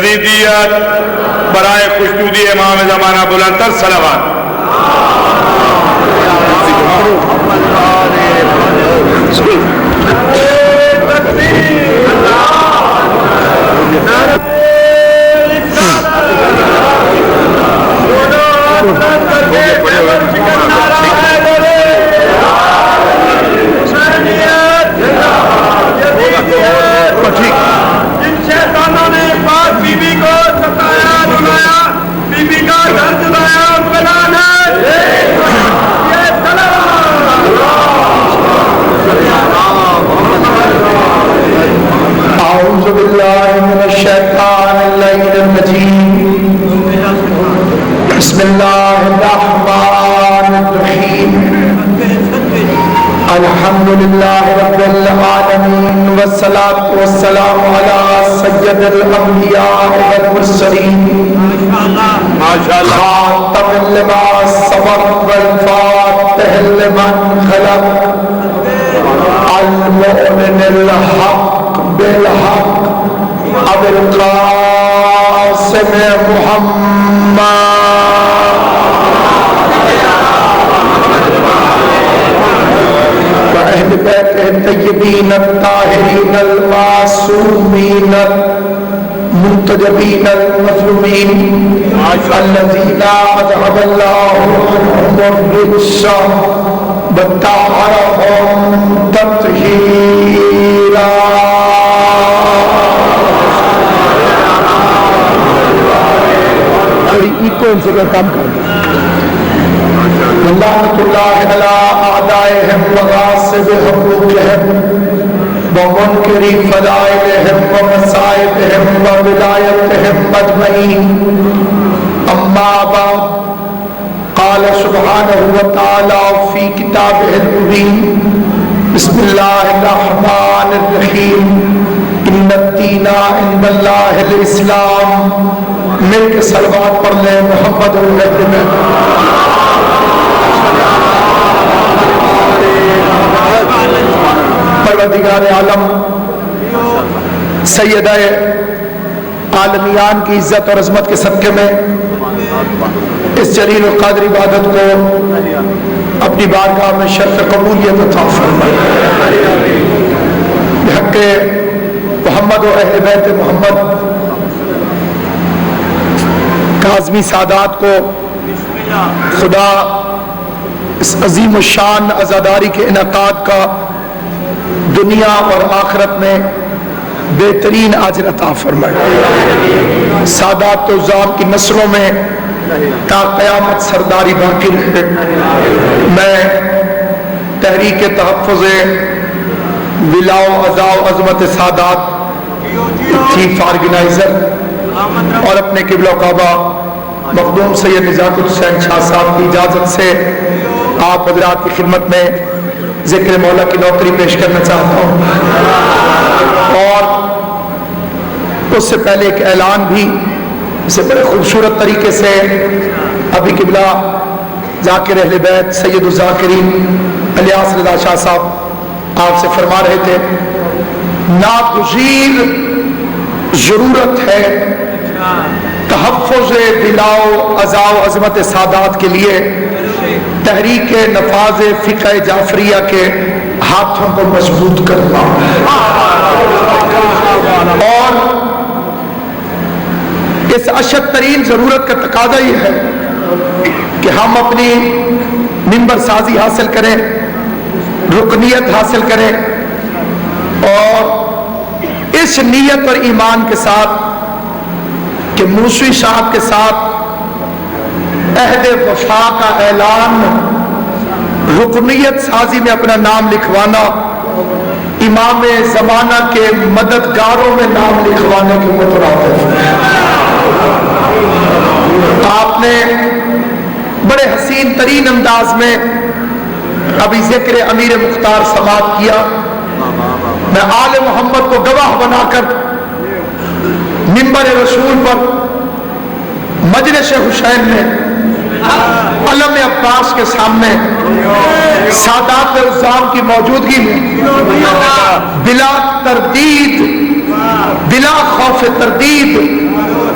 یزیدیت برائے خوشنودی امام زمانہ بلندتر صلوات. جن شیطانوں نے پاک بی بی کو ستایا رلایا، بی بی کا گھر جلایا، فلان اعوذ باللہ من الشیطان اللعین الرجیم. بسم اللہ الرحمن الرحیم. الحمد للہ رب العالمین والصلاة والسلام علی سید الانبیاء والمرسلین خاتم لما سبق والفاتح لمن خلق المؤمن الحق بالحق ابو القاسم محمد وأهل بيته الطيبين الطاهرين المعصومين المنتجبين المظلومين الذين أذهب الله عنهم الرجس وطهرهم تطهيرا. کون سے کام کرنا لعنت اللہ علی اعدائهم وغاصب حقوقهم ومنکر فضائلهم ومصائبهم وولایتهم اجمعین. اما بعد قال سبحانہ وتعالی فی کتابہ المبین. بسم اللہ الرحمن الرحیم. ان الدین عند اللہ الاسلام. مل کے صلوات پڑھ لیں محمد الرحمن. پروردگار عالم سیدہ عالمیان کی عزت اور عظمت کے صدقے میں اس جلیل القدر عبادت کو اپنی بارگاہ میں شرف قبولیت عطا فرمائے. بحق محمد و اہل بیت محمد کاظمی سادات کو خدا اس عظیم الشان عزاداری کے انعقاد کا دنیا اور آخرت میں بہترین اجر عطا فرمائے. سادات و زام کی نسلوں میں تا قیامت سرداری باقی رہے. میں تحریک تحفظ ولا و عزا و عظمت سادات چیف آرگنائزر اور اپنے قبلہ و کعبہ مخدوم سید نزاکت حسین شاہ صاحب کی اجازت سے آپ حضرات کی خدمت میں ذکر مولا کی نوکری پیش کرنا چاہتا ہوں. اور اس سے پہلے ایک اعلان بھی اسے بڑے خوبصورت طریقے سے ابھی قبلہ ذاکر اہل بیت سید الذاکرین الیاس رضا شاہ صاحب آپ سے فرما رہے تھے. ناگزیر ضرورت ہے تحفظ بلاؤ عزا و عظمت سادات کے لیے تحریک نفاذ فقہ جعفریہ کے ہاتھوں کو مضبوط کرنا. اور اس اشد ترین ضرورت کا تقاضا یہ ہے کہ ہم اپنی منبر سازی حاصل کریں، رکنیت حاصل کریں، اور اس نیت اور ایمان کے ساتھ کہ موسوی صاحب کے ساتھ عہد وفا کا اعلان، رکنیت سازی میں اپنا نام لکھوانا، امام زمانہ کے مددگاروں میں نام لکھوانے کے مترادف. آپ نے بڑے حسین ترین انداز میں ابھی ذکر امیر مختار سماعت کیا. میں آل محمد کو گواہ بنا کر منبر رسول پر مجلس حسین میں علم عباس کے سامنے سادات الزام کی موجودگی میں بلا تردید بلا خوف تردید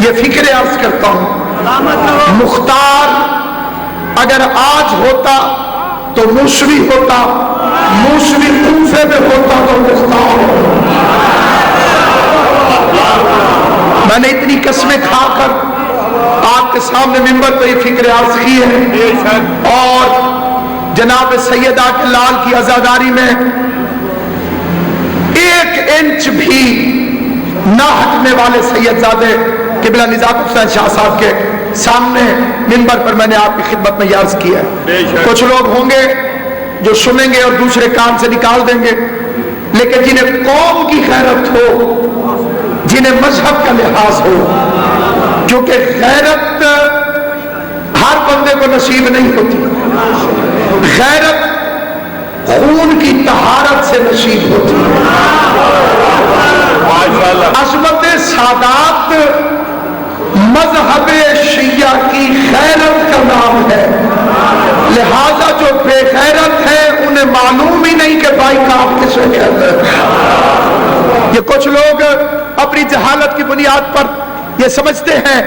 یہ فکر عرض کرتا ہوں، مختار اگر آج ہوتا تو موسوی ہوتا، موسوی کوفے میں ہوتا تو مختار ہوتا۔ میں نے اتنی قسمیں کھا کر آپ کے سامنے منبر پہ یہ فکر عرض کی ہے، اور جناب سیدہ کے لال کی عزاداری میں 1 انچ بھی نہ ہٹنے والے سیدزادے قبلہ نزاق حسین شاہ صاحب کے سامنے منبر پر میں نے آپ کی خدمت میں یہ عرض کیا ہے۔ کچھ لوگ ہوں گے جو سنیں گے اور دوسرے کام سے نکال دیں گے، لیکن جنہیں قوم کی غیرت ہو، جنہیں مذہب کا لحاظ ہو، کیونکہ غیرت ہر بندے کو نصیب نہیں ہوتی، غیرت خون کی طہارت سے نصیب ہوتی ہے۔ عظمت سادات مذہب شیعہ کی غیرت کا نام ہے، لہذا جو بے غیرت ہے انہیں معلوم ہی نہیں کہ بائیکاٹ کسے کہتے ہیں۔ یہ کچھ لوگ اپنی جہالت کی بنیاد پر یہ سمجھتے ہیں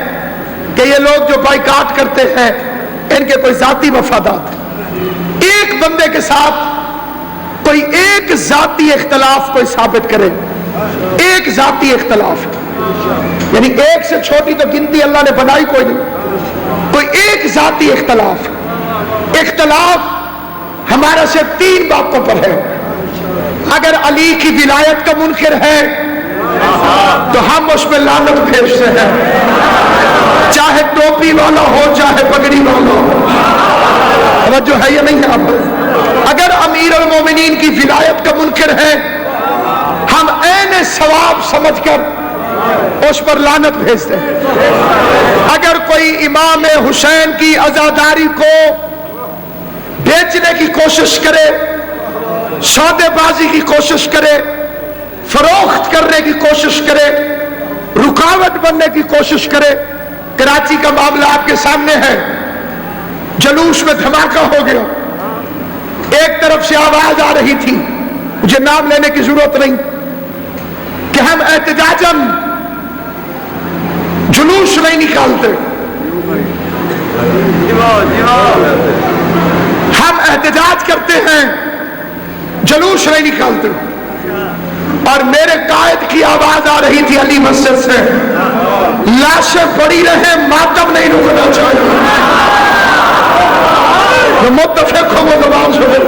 کہ یہ لوگ جو بائیکاٹ کرتے ہیں ان کے کوئی ذاتی مفادات ہیں۔ ایک بندے کے ساتھ کوئی ایک ذاتی اختلاف کوئی ثابت کرے، ایک ذاتی اختلاف، یعنی ایک سے چھوٹی تو گنتی اللہ نے بنائی کوئی نہیں، کوئی ایک ذاتی اختلاف، اختلاف ہمارا صرف 3 باتوں پر ہے۔ اگر علی کی ولایت کا منکر ہے تو ہم اس میں لعنت بھیجتے ہیں، چاہے ٹوپی والا ہو چاہے پگڑی والا ہو، توجہ ہے یا نہیں ہے آپ؟ اگر امیر المومنین کی ولایت کا منکر ہے ہم عین ثواب سمجھ کر اس پر لعنت بھیجتے ہیں۔ اگر کوئی امام حسین کی عزاداری کو بیچنے کی کوشش کرے، سودے بازی کی کوشش کرے، فروخت کرنے کی کوشش کرے، رکاوٹ بننے کی کوشش کرے، کراچی کا معاملہ آپ کے سامنے ہے، جلوس میں دھماکہ ہو گیا، ایک طرف سے آواز آ رہی تھی، مجھے نام لینے کی ضرورت نہیں، کہ ہم احتجاجاً جلوس نہیں نکالتے، ہم احتجاج کرتے ہیں، جلوس نہیں نکالتے، اور میرے قائد کی آواز آ رہی تھی علی مسجد سے، لاشیں پڑی رہے ماتم نہیں رکنا چاہیے، جو متفق ہو وہ زبان سنے۔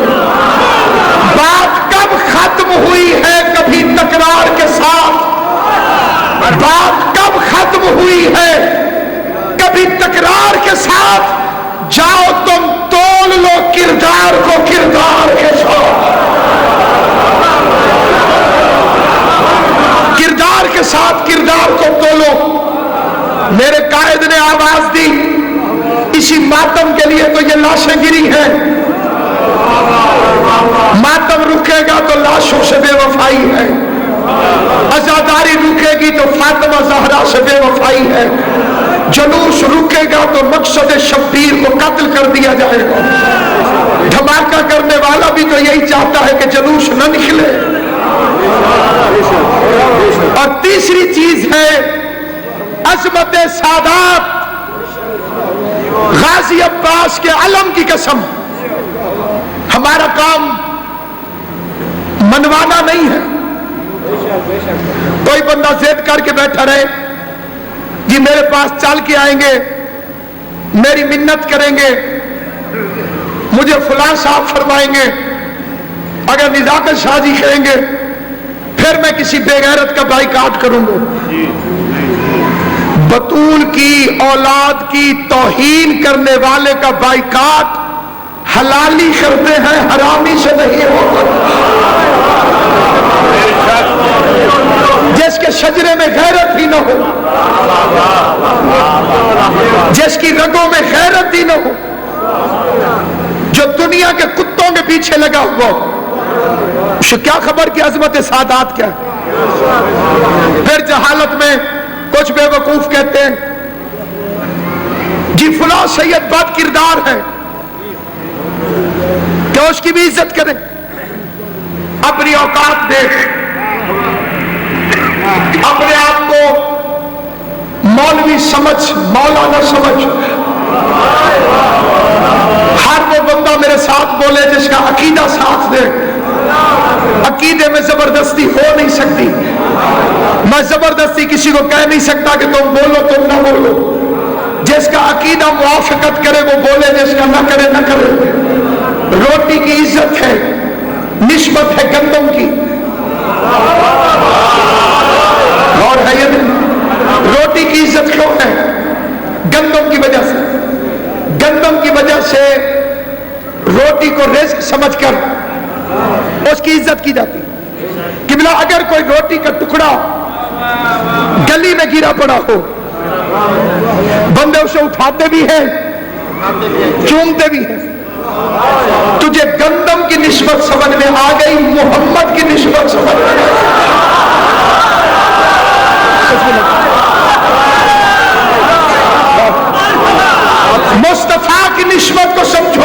بات کب ختم ہوئی ہے کبھی تکرار کے ساتھ، بات کب ختم ہوئی ہے کبھی تکرار کے ساتھ، جاؤ تم تول لو کردار کو کردار کے ساتھ، کردار کے ساتھ کردار کو تولو۔ میرے قائد نے آواز دی، اسی ماتم کے لیے تو یہ لاشیں گری ہیں، ماتم رکے گا تو لاشوں سے بے وفائی ہے، عزاداری رکے گی تو فاطمہ زہرا سے بے وفائی ہے، جلوس رکے گا تو مقصد شبیر کو قتل کر دیا جائے گا، دھماکہ کرنے والا بھی تو یہی چاہتا ہے کہ جلوس نہ نکلے۔ اور تیسری چیز ہے عظمت سادات، غازی عباس کے علم کی قسم، ہمارا کام منوانا نہیں ہے۔ کوئی بندہ ضد کر کے بیٹھا رہے، جی میرے پاس چل کے آئیں گے، میری منت کریں گے، مجھے فلاں صاحب فرمائیں گے، اگر نزاکت شاہ جی کہیں گے پھر میں کسی بے غیرت کا بائیکاٹ کروں گا۔ بطول کی اولاد کی توہین کرنے والے کا بائیکاٹ حلالی کرتے ہیں، حرامی سے نہیں ہوگا۔ جس کے شجرے میں غیرت ہی نہ ہو، جس کی رگوں میں غیرت ہی نہ ہو، جو دنیا کے کتوں کے پیچھے لگا ہوا، اسے کیا خبر کہ عظمت سادات کیا ہے؟ پھر جہالت میں کچھ بے وقوف کہتے ہیں جی فلاں سید بد کردار ہے، کیا اس کی بھی عزت کریں؟ اپنی اوقات دیکھ، اپنے آپ کو مولوی سمجھ، مولانا سمجھ. ہر وہ بندہ میرے ساتھ بولے جس کا عقیدہ ساتھ دے. عقیدے میں زبردستی ہو نہیں سکتی. میں زبردستی کسی کو کہہ نہیں سکتا کہ تم بولو تم نہ بولو. جس کا عقیدہ موافقت کرے وہ بولے، جس کا نہ کرے نہ کرے. روٹی کی عزت ہے، نسبت ہے گندم کی. اور ہے یہ نہیں. روٹی کی عزت کیوں ہے؟ گندم کی وجہ سے. گندم کی وجہ سے روٹی کو رزق سمجھ کر اس کی عزت کی جاتی. قبلہ اگر کوئی روٹی کا ٹکڑا گلی میں گرا پڑا ہو، بندے اسے اٹھاتے بھی ہیں، چومتے بھی ہیں. تجھے گندم کی نسبت سمجھ میں آ گئی، محمد کی نسبت سمجھ میں آ گئی. مصطفیٰ کی نسبت کو سمجھو.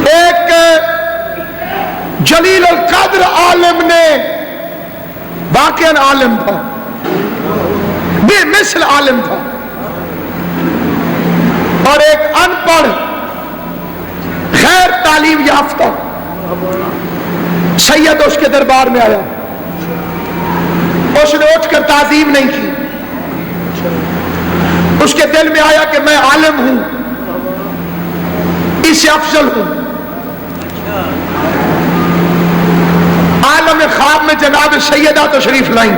ایک جلیل القدر عالم نے، واقعاً عالم تھا، بے مثل عالم تھا، اور ایک ان پڑھ غیر تعلیم یافتہ سید اس کے دربار میں آیا. اس نے اٹھ کر تعظیم نہیں کی. اس کے دل میں آیا کہ میں عالم ہوں، اس سے افضل ہوں. عالم خواب میں جناب سیدہ تشریف لائیں.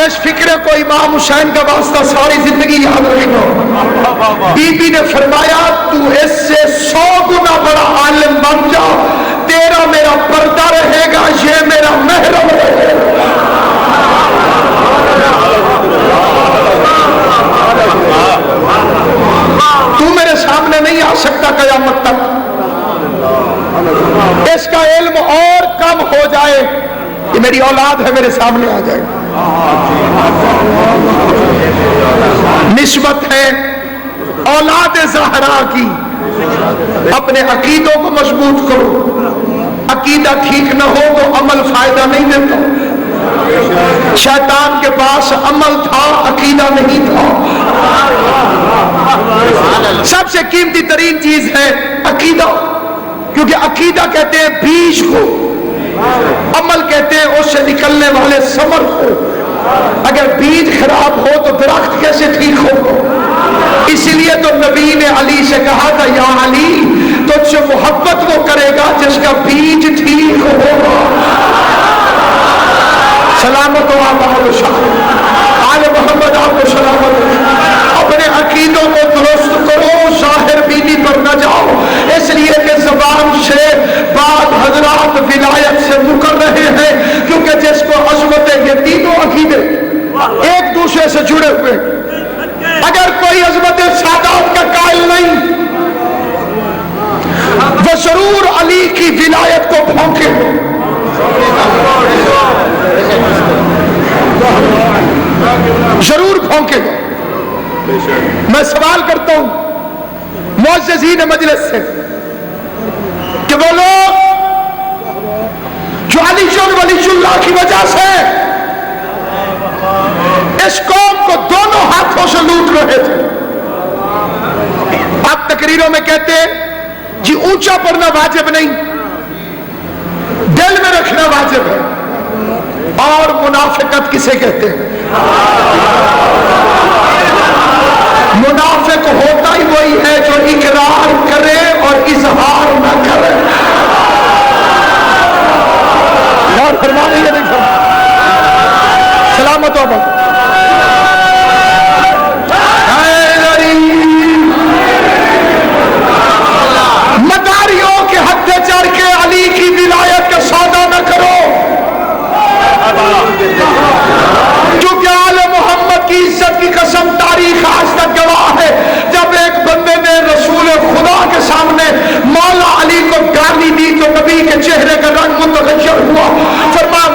اس فکرے کو امام حسین کا واسطہ ساری زندگی یاد رکھنا. بی بی نے فرمایا تو اس سے 100 گنا بڑا عالم بن جا، تیرا میرا پردہ رہے گا، یہ میرا محرم رہے گا. تو میرے سامنے نہیں آ سکتا قیامت تک. اس کا علم اور کم ہو جائے، یہ میری اولاد ہے، میرے سامنے آ جائے. نسبت ہے اولاد زہرا کی. اپنے عقیدوں کو مضبوط کرو. عقیدہ ٹھیک نہ ہو تو عمل فائدہ نہیں دیتا. شیطان کے پاس عمل تھا، عقیدہ نہیں تھا. سب سے قیمتی ترین چیز ہے عقیدہ، کیونکہ عقیدہ کہتے ہیں بیج کو، عمل کہتے ہیں اس سے نکلنے والے ثمر کو. اگر بیج خراب ہو تو درخت کیسے ٹھیک ہوگا؟ اسی لیے تو نبی نے علی سے کہا تھا یا علی تجھ سے محبت وہ کرے گا جس کا بیج ٹھیک ہوگا. سلامت ہو آپ آل محمد، آپ کو سلامت ہو. اپنے عقیدوں کو درست کرو، ظاہر بینی پر نہ جاؤ. اس لیے کہ زبان سے بعض حضرات ولایت سے مکر رہے ہیں، کیونکہ جس کو عظمت ہے، یہ تینوں عقیدے ایک دوسرے سے جڑے ہوئے. اگر کوئی عظمت سادات کا قائل نہیں، وہ ضرور علی کی ولایت کو بھونکے. ضرور بھونکے. میں سوال کرتا ہوں معززین مجلس سے کہ وہ لوگ جو علی ولی اللہ کی وجہ سے اس قوم کو دونوں ہاتھوں سے لوٹ رہے تھے، آپ تقریروں میں کہتے ہیں جی اونچا پڑھنا واجب نہیں، دل میں رکھنا واجب ہے. اور منافقت کسے کہتے ہیں؟ منافق ہوتا ہی وہی ہے جو اقرار کرے اور اظہار نہ کرے. اور فرمانے یہ نہیں فرما. سلامت ہو بات. مداریوں کے ہتھے چڑھ کے علی کی ولایت کا سودا نہ کرو، کیونکہ آل محمد کی عزت کی قسم تاریخ آج تک گواہ ہے. جب ایک بندے نے رسول خدا کے سامنے مولا علی کو گالی دی تو نبی کے چہرے کا رنگ متغیر ہوا. فرمایا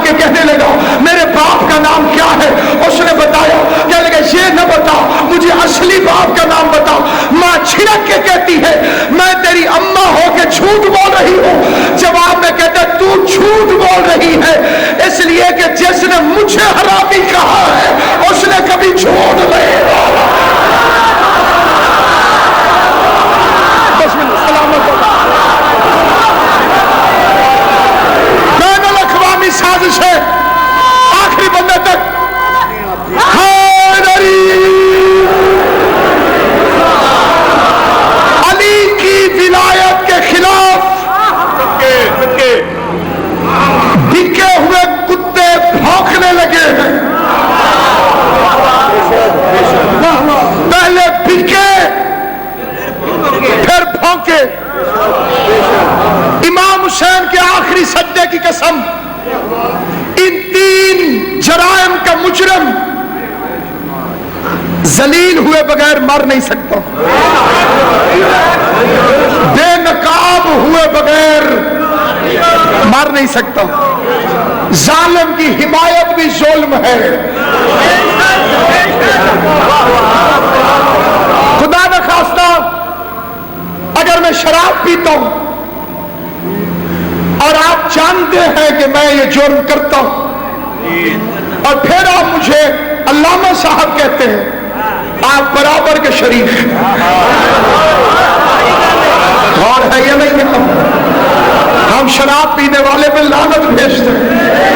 کے کہنے لگا میرے باپ کا نام کیا ہے؟ اس نے بتایا، کہنے لگا یہ نہ بتا، مجھے اصلی باپ کا نام بتا۔ ماں چھڑک کے کہتی ہے میں تیری اماں ہو کے جھوٹ بول رہی ہوں۔ جواب میں کہتا ہے تو جھوٹ بول رہی ہے اس لیے کہ جس نے مجھے حرامی کہا ہے اس نے کبھی جھوٹ نہیں بولا۔ بین الاقوامی سازش ہے آخری بندے تک۔ علی کی ولایت کے خلاف بکے ہوئے کتے بھونکنے لگے ہیں۔ پہلے بکے پھر بھونکے۔ امام حسین کے آخری سجدے کی قسم، ان تین جرائم کا مجرم ذلیل ہوئے بغیر مر نہیں سکتا، بے نقاب ہوئے بغیر مر نہیں سکتا۔ ظالم کی حمایت بھی ظلم ہے۔ خدا نخواستہ اگر میں شراب پیتا ہوں اور آپ جانتے ہیں کہ میں یہ جرم کرتا ہوں اور پھر آپ مجھے علامہ صاحب کہتے ہیں، آپ برابر کے شریک ہیں۔ اور ہے یا نہیں ہے؟ ہم شراب پینے والے پہ لعنت بھیجتے ہیں۔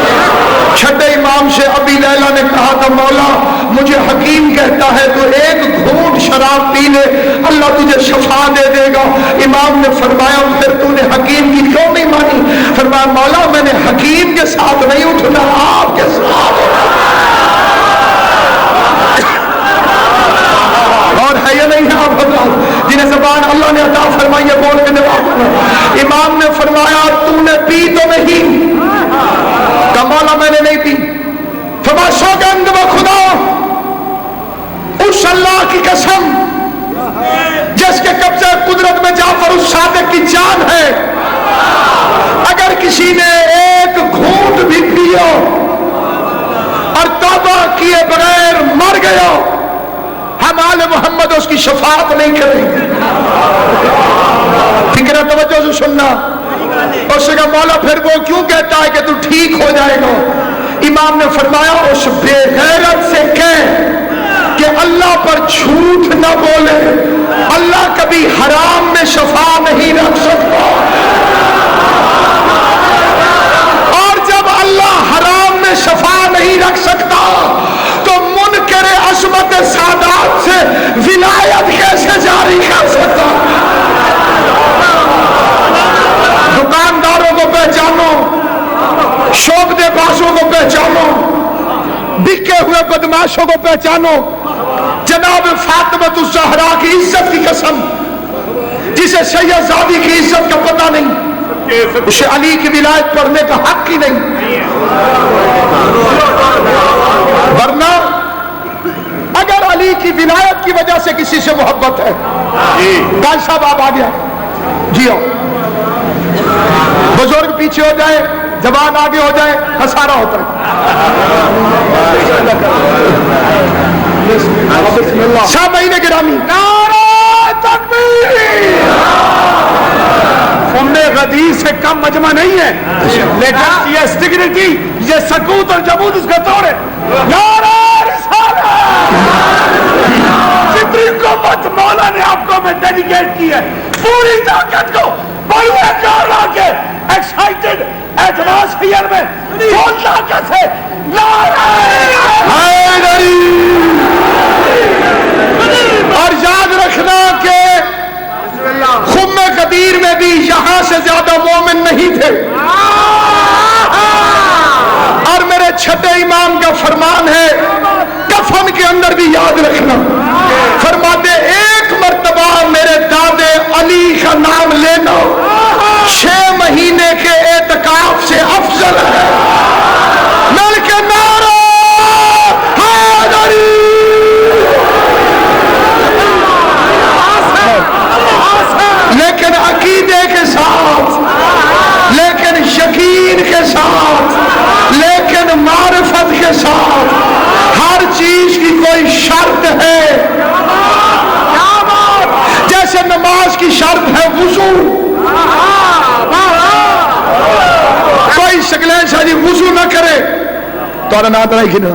چھٹے امام سے ابی لیلہ نے کہا تھا مولا مجھے حکیم کہتا ہے تو ایک گھونٹ شراب پی لے اللہ تجھے شفا دے دے گا۔ امام نے فرمایا پھر تو نے حکیم کی کیوں نہیں مانی؟ فرمایا مولا میں نے حکیم کے ساتھ نہیں اٹھنا، آپ کے ساتھ۔ اور ہے یا نہیں ہے؟ آپ بتاؤ جنہیں زبان اللہ نے عطا فرمائی ہے بول کے نوازنا۔ امام نے فرمایا تو نے پی تو نہیں؟ کہ مولا میں نے نہیں پی۔ فرمایا سوگند و خدا اس اللہ کی قسم جس کے قبضہ قدرت میں جعفر الصادق کی جان ہے، اگر کسی نے ایک گھونٹ بھی پیا اور توبہ کیے بغیر مر گیا ہم آل محمد اس کی شفاعت نہیں کریں گے۔ فکر توجہ سے سننا۔ اس نے کہا مولا پھر وہ کیوں کہتا ہے کہ تو ٹھیک ہو جائے گا؟ امام نے فرمایا اس بے غیرت سے کہہ کہ اللہ پر جھوٹ نہ بولے، اللہ کبھی حرام میں شفا نہیں رکھ سکتا، اور جب اللہ حرام میں شفا نہیں رکھ سکتا تو منکر عصمت سادات سے ولایت کیسے جاری کر سکتا؟ دکانداروں کو پہچانو، شعبدے بازوں کو پہچانو، بکے ہوئے بدماشوں کو پہچانو۔ جناب فاطمہ الزہرا کی عزت کی قسم جسے سید زادی کی عزت کا پتہ نہیں، اسے علی کی ولایت پڑھنے کا حق ہی نہیں، ورنہ اگر علی کی ولایت کی وجہ سے کسی سے محبت ہے، گاج صاحب آپ آ گیا جی ہو، بزرگ پیچھے ہو جائے جوان آگے ہو جائے خسارہ ہوتا ہے۔ سامعین گرامی نعرہ تکبیر! ام غدیر سے کم مجمع نہیں ہے، لیکن یہ سٹیگنیٹی، یہ سکوت اور جمود اس کا توڑ ہے۔ نعرہ رسالت! جتنی قوت مولا نے آپ کو میں ڈیڈیکیٹ کی ہے، پوری طاقت کو بڑھوے کارا کے ایکسائٹڈ ایٹماسفیئر میں فول طاقت سے نعرہ حیدری! اور یاد رکھنا کہ خم قدیر میں بھی یہاں سے زیادہ مومن نہیں تھے، اور میرے چھٹے امام کا فرمان ہے کفن کے اندر بھی یاد رکھنا، فرماتے ایک مرتبہ میرے دادے علی کا نام لینا 6 مہینے کے اعتکاف سے افضل ہے۔ مل کے نعرہ حیدری! لیکن عقیدے کے ساتھ، لیکن یقین کے ساتھ، کوئی شرط ہے جیسے نماز کی شرط ہے وضو. کوئی شکلیں شاہ جی وضو نہ کرے تو نات رہی نا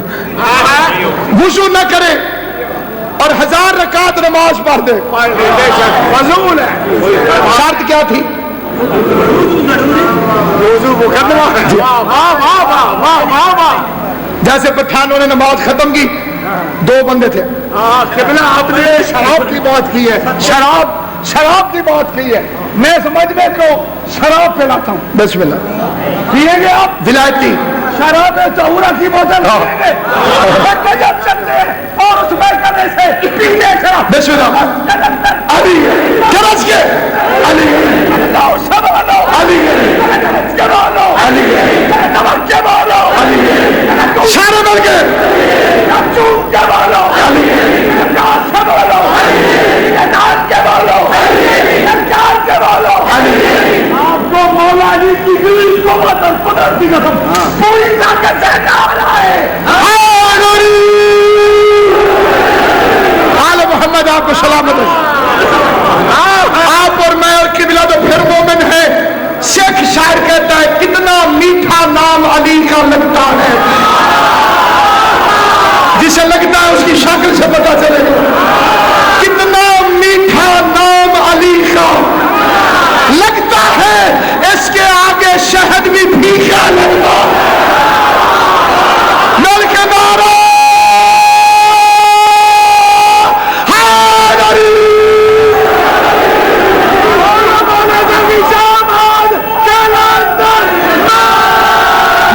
وضو نہ کرے اور 1000 رکعت نماز پڑھ دے فضول ہے. شرط کیا تھی؟ جیسے پٹھانوں نے نماز ختم کی 2 بندے تھے. آپ نے شراب کی بات کی ہے, شراب کی بات کی ہے. میں سمجھنے کو شراب پلاتا ہوں. بسم اللہ پیئیں گے آپ ولایتی شراب چورا کی بوتل اور اس میں کرنے سے پینے شراب. بسم اللہ علی کرس کے علی علی سارے مل کے آپ کو مولا علی کی قوت اور قدرت کی قسم پوری طاقت سے نعرہ ہے آل محمد آپ کو سلامت ہے. آپ اور میں اور قبلہ تو پھر مومن ہے. شیخ شاعر کہتا ہے کتنا میٹھا نام علی کا لگتا ہے, جسے لگتا ہے اس کی شکل سے پتا چلے گا. کتنا میٹھا نام علی کا لگتا ہے, اس کے آگے شہد بھی پھیکا لگتا ہے. مل کے نعرہ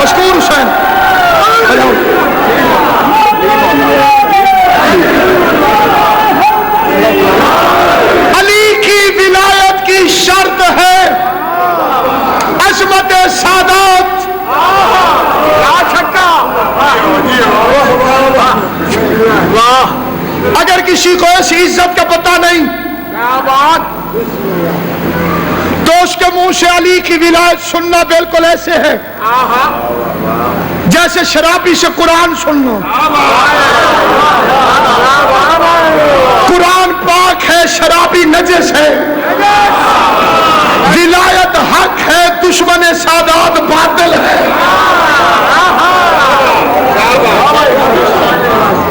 مشکور حسین علی کی ولایت کی شرط ہے عظمت سادات. اگر کسی کو ایسی عزت کا پتہ نہیں تو اس کے منہ سے علی کی ولایت سننا بالکل ایسے ہے جیسے شرابی سے قرآن سننا. قرآن پاک ہے, شرابی نجس ہے. ولایت حق ہے, دشمن سادات باطل ہے.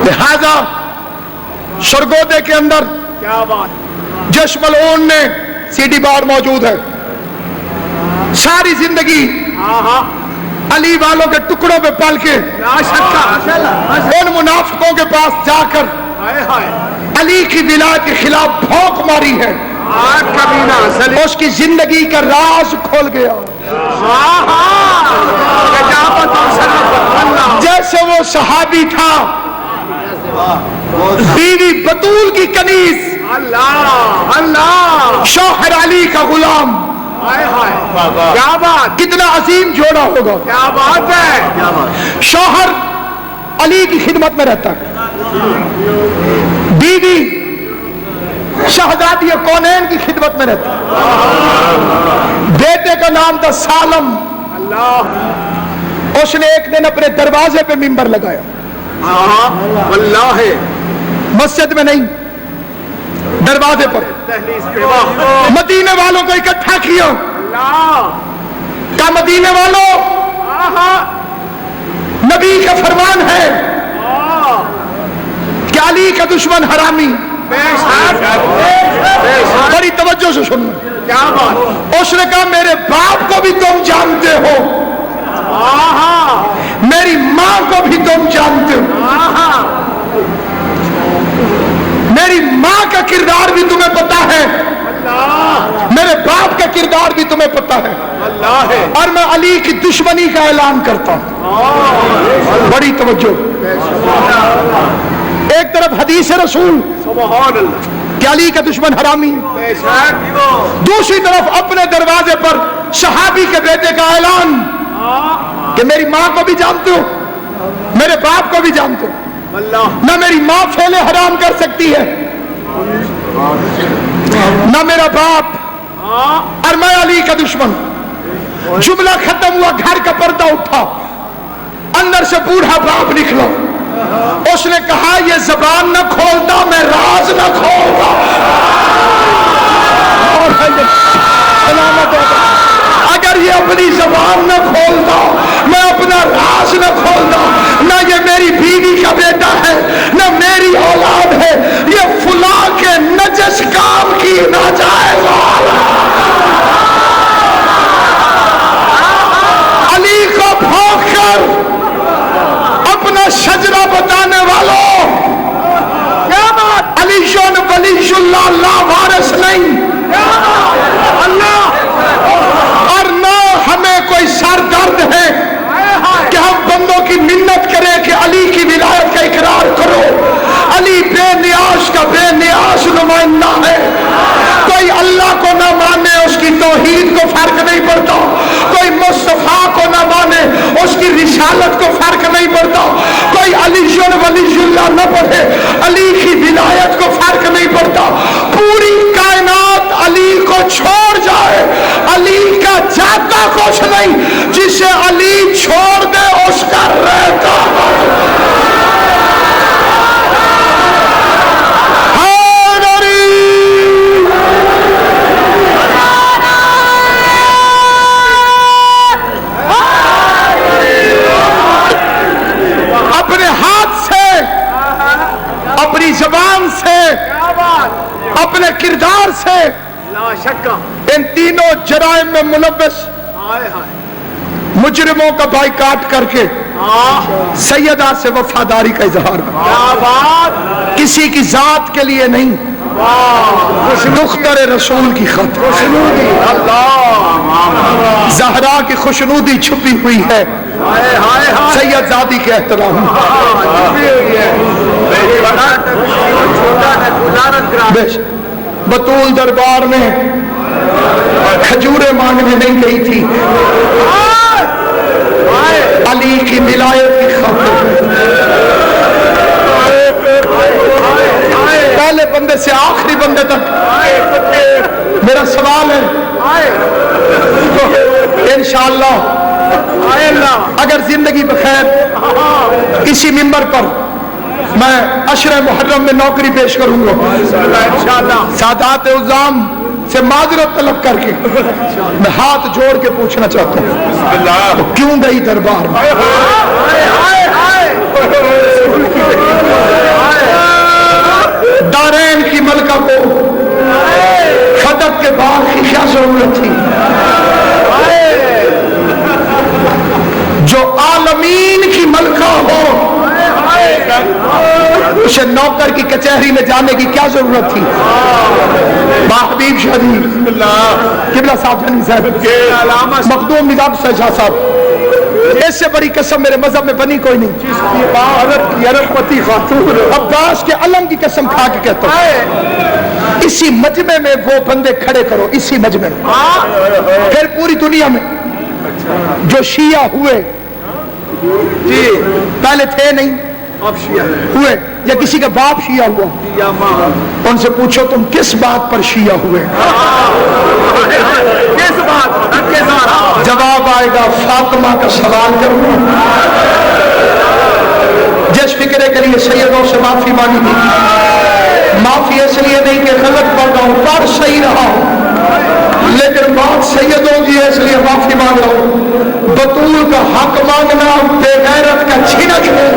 لہذا سرگودے کے اندر جس ملعون نے سی ڈی بار موجود ہے, ساری زندگی علی والوں کے ٹکڑوں پہ پل کے ان منافقوں کے پاس جا کر علی کی ولایت کے خلاف بھونک ماری ہے. اس کی زندگی کا راز کھول گیا. جیسے وہ صحابی تھا بیوی بطول کی کنیز, شوہر علی کا غلام. کیا بات, کتنا عظیم جوڑا ہوگا. کیا بات ہے. شوہر علی کی خدمت میں رہتا ہے, بیوی شہزادی کونین کی خدمت میں رہتا ہے. بیٹے کا نام تھا سالم. اس نے ایک دن اپنے دروازے پہ منبر لگایا. واللہ مسجد میں نہیں, دروازے پر مدینے والوں کو اکٹھا کیا. کہا مدینے والوں, نبی کا فرمان ہے کہ علی کا دشمن حرامی. بڑی توجہ سے سننا. اس نے کہا میرے باپ کو بھی تم جانتے ہو, میری ماں کو بھی تم جانتے ہو, میری ماں کا کردار بھی تمہیں پتا ہے, میرے باپ کا کردار بھی تمہیں پتا ہے, اور میں علی کی دشمنی کا اعلان کرتا ہوں. بڑی توجہ. ایک طرف حدیث رسول کہ علی کا دشمن حرامی ہے, دوسری طرف اپنے دروازے پر صحابی کے بیٹے کا اعلان کہ میری ماں کو بھی جانتے ہو, میرے باپ کو بھی جانتے ہو, نہ میری ماں پھیلے حرام کر سکتی ہے, نہ میرا باپ, اور میں علی کا دشمن. جملہ ختم ہوا, گھر کا پردہ اٹھا, اندر سے بوڑھا باپ نکلا. اس نے کہا یہ زبان نہ کھولتا میں راز نہ کھولتا. اگر یہ اپنی زبان نہ کھولتا میں اپنا راز نہ کھولتا. نہ یہ میری بیوی کا بیٹا ہے نہ میری اولاد ہے, یہ فلاں کے نجس کام کی ناجائز علی کو بھونک کر اپنا شجرہ بتانے والوں, کیا بات, علی ولی اللہ لا وارث نہیں اللہ, اور نہ ہمیں کوئی سر درد ہے کہ ہم بندوں کی منت کریں کہ علی کی ولایت کا اقرار کرو. علی بے نیاز کا بے نیاز نمائندہ ہے. کوئی اللہ کو نہ مانے اس کی توحید کو فرق نہیں پڑتا, کوئی مصطفیٰ کو نہ مانے اس کی رسالت کو فرق نہیں پڑتا, کوئی علی ولی اللہ نہ پڑھے علی کی ولایت کو فرق نہیں پڑتا. پوری کائنات علی کو چھوڑ جائے, علی کا جاتا کچھ نہیں, جسے علی چھوڑ دے اس کا رہتا. اپنے ہاتھ سے, اپنی زبان سے, اپنے کردار سے ان تینوں جرائم میں ملوث مجرموں کا بائیکاٹ کر کے سیدہ سے وفاداری کا اظہار کر, کسی کی ذات کے لیے نہیں, دختر رسول کی خاطر. زہرا کی خوشنودی چھپی ہوئی ہے سید زادی کے احترام. بطول دربار میں کھجوریں مانگنے نہیں گئی تھی, علی کی ولایت کی خاطر. پہلے بندے سے آخری بندے تک میرا سوال ہے, انشاءاللہ اگر زندگی بخیر اسی منبر پر میں عشرہ محرم میں نوکری پیش کروں گا, سادات عظام سے معذرت طلب کر کے میں ہاتھ جوڑ کے پوچھنا چاہتا ہوں کیوں گئی دربار میں؟ دارین کی ملکہ کو خدق کے باغ کی کیا ضرورت تھی؟ جو عالمین کی ملکہ ہو اسے نوکر کی کچہری میں جانے کی کیا ضرورت تھی؟ حبیب شادی قبلہ صاحب جانی صاحب مخدوم نظام شاہ صاحب, اس سے بڑی قسم میرے مذہب میں بنی کوئی نہیں. عرب کی عرب پتی خاتون عباس کے علم کی قسم کھا کے کہتا ہوں اسی مجمع میں وہ بندے کھڑے کرو, اسی مجمع میں, پھر پوری دنیا میں جو شیعہ ہوئے پہلے تھے نہیں ہوئے یا کسی کا باپ شیعہ ہوا, ان سے پوچھو تم کس بات پر شیعہ ہوئے, کس بات, جواب آئے گا فاطمہ کا سوال کروں, جس فکرے کے لیے سیدوں سے معافی مانگی تھی. معافی اس لیے نہیں کہ غلط پڑھ رہا ہوں, پڑھ صحیح رہا ہوں, لیکن بات سیدوں کی ہے اس لیے معافی مانگ رہا ہوں. بطول کا حق مانگنا بے غیرت کا چھینک ہے.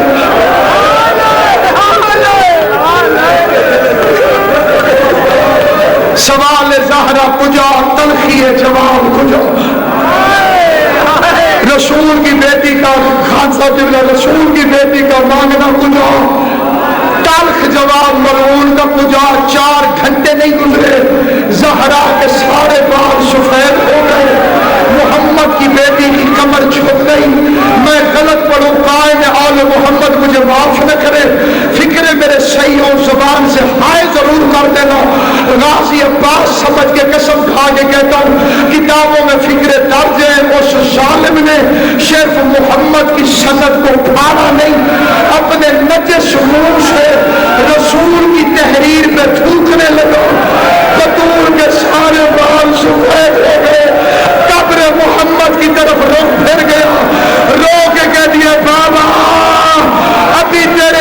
سوال زہرا کجا, تلخی جواب کجا. رسول کی بیٹی کا خان صاحب رسول کی بیٹی کا مانگنا کجا, تلخ جواب ملعون کا کجا. 4 گھنٹے نہیں گزرے زہرا کے سارے بال سفید ہو گئے, محمد کی بیٹی کی کمر جھک گئی. میں غلط پڑھوں قائم آل محمد مجھے معاف نہ کرے, فکر میرے صحیح اور زبان سے ہائے ضرور کر دینا. غازی عباس سمجھ کے قسم کھا کے کہتا ہوں کتابوں میں فکر درج ہے, اس ظالم نے شیخ محمد کی سند کو پھاڑا نہیں, اپنے نجس منہ سے رسول کی تحریر پہ تھوکنے لگا. بطول کے سارے بال سفید ہو گئے, قبر محمد کی طرف رخ پھر گیا, رو کے کہہ دیا بابا ابھی تیرے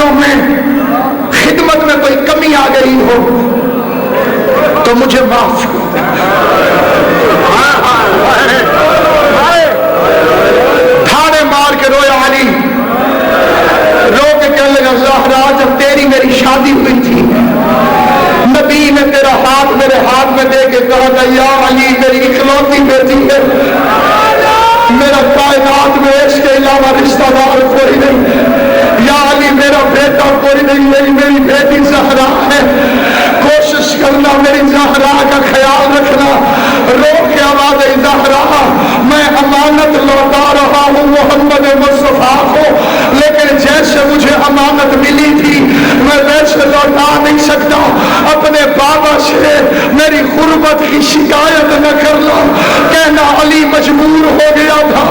قربانیوں میں خدمت میں کوئی کمی آ گئی ہو تو مجھے معاف کر دے. دھاڑے مار کے رویا علی, رو کے کہنے لگا زہرا جب تیری میری شادی ہوئی تھی نبی نے تیرا ہاتھ میرے ہاتھ میں دے کے کہا تھا یا علی میری اکلوتی بیٹی ہے, میرا کائنات میں اس کے علاوہ رشتہ دار کوئی نہیں, یا علی میرا بیٹا کوئی نہیں, میری بیٹی زہرا ہے, کوشش کرنا میری زہرا کا خیال رکھنا. رو کے آواز ہے زہرا میں امانت لوٹا رہا ہوں محمد مصطفیٰ کو, لیکن جیسے مجھے امانت ملی تھی میں ویسے لوٹا نہیں سکتا. اپنے بابا سے میری غربت کی شکایت نہ کرنا, کہنا علی مجبور ہو گیا تھا,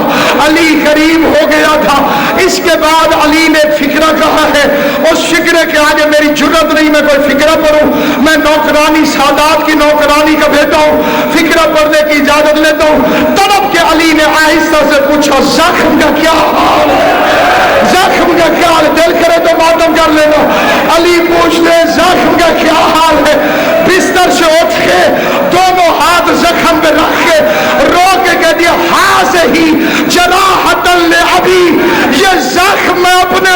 علی غریب ہو گیا تھا. اس کے بعد علی نے فکرہ کہا ہے, اس فکرے کے آگے میری جرت نہیں میں کوئی فکرہ پڑھوں, میں نوکرانی سادات کی نوکرانی کا بیٹا ہوں, فکرہ پڑھنے کی اجازت لیتا ہوں. تڑپ کے علی نے آہستہ سے پوچھا زخم کا کیا حال ہے, زخم کا کیا حال ہے, دل کرے تو ماتم کر لینا. علی پوچھتے زخم کا کیا حال ہے, بستر سے اٹھ کے دونوں ہاتھ زخم پہ رکھ کے رو کے کہہ دیا ہاں سے ہی جراحت لعبی, یہ زخم میں اپنے